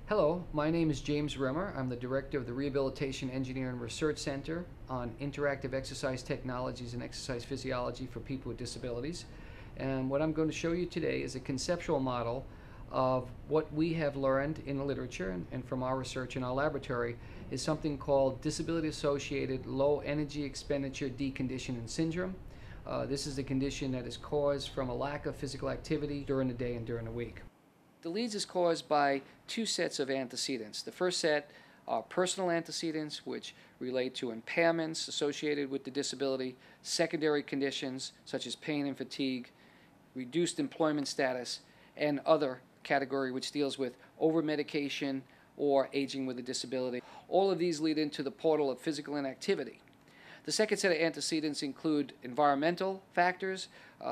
Hello, my name is James Rimmer. I'm the Director of the Rehabilitation Engineering Research Center on Interactive Exercise Technologies and Exercise Physiology for People with Disabilities. And what I'm going to show you today is a conceptual model of what we have learned in the literature and from our research in our laboratory is something called disability-associated low energy expenditure deconditioning syndrome. This is a condition that is caused from a lack of physical activity during the day and during the week. The leads is caused by two sets of antecedents. The first set are personal antecedents, which relate to impairments associated with the disability, secondary conditions such as pain and fatigue, reduced employment status, and other category which deals with over-medication or aging with a disability. All of these lead into the portal of physical inactivity. The second set of antecedents include environmental factors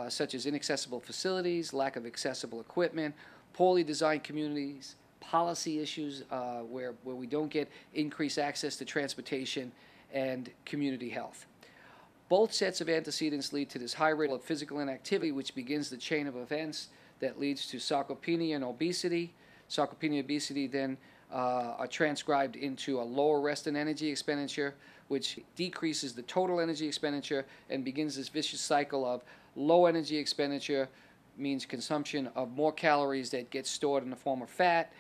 such as inaccessible facilities, lack of accessible equipment, poorly designed communities, policy issues where we don't get increased access to transportation, and community health. Both sets of antecedents lead to this high rate of physical inactivity, which begins the chain of events that leads to sarcopenia and obesity. Sarcopenia and obesity then are transcribed into a lower rest and energy expenditure, which decreases the total energy expenditure and begins this vicious cycle of low energy expenditure means consumption of more calories that get stored in the form of fat.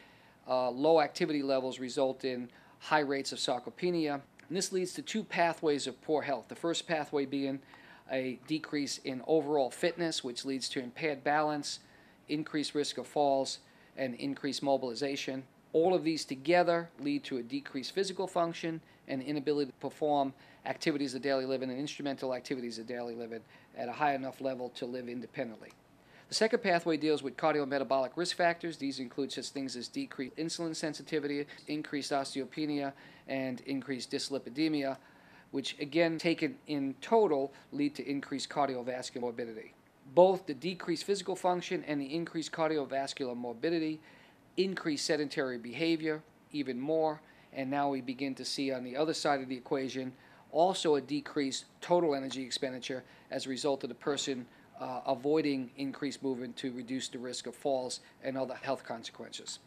Low activity levels result in high rates of sarcopenia. And this leads to two pathways of poor health. The first pathway being a decrease in overall fitness, which leads to impaired balance, increased risk of falls, and increased mobilization. All of these together lead to a decreased physical function and inability to perform activities of daily living and instrumental activities of daily living at a high enough level to live independently. The second pathway deals with cardiometabolic risk factors. These include such things as decreased insulin sensitivity, increased osteopenia, and increased dyslipidemia, which again, taken in total, lead to increased cardiovascular morbidity. Both the decreased physical function and the increased cardiovascular morbidity increase sedentary behavior even more, and now we begin to see on the other side of the equation also a decreased total energy expenditure as a result of the person avoiding increased movement to reduce the risk of falls and other health consequences.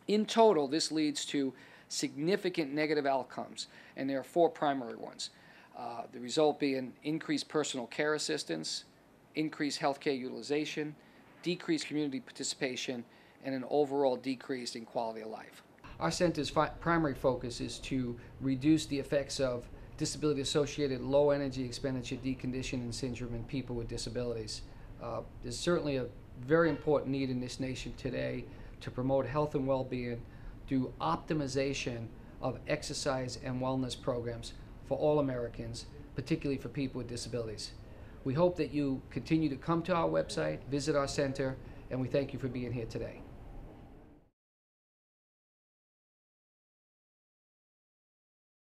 In total, this leads to significant negative outcomes, and there are four primary ones. The result being increased personal care assistance, increased healthcare utilization, decreased community participation, and an overall decrease in quality of life. Our center's primary focus is to reduce the effects of disability-associated low energy expenditure deconditioning syndrome in people with disabilities. There's certainly a very important need in this nation today to promote health and well-being through optimization of exercise and wellness programs for all Americans, particularly for people with disabilities. We hope that you continue to come to our website, visit our center, and we thank you for being here today.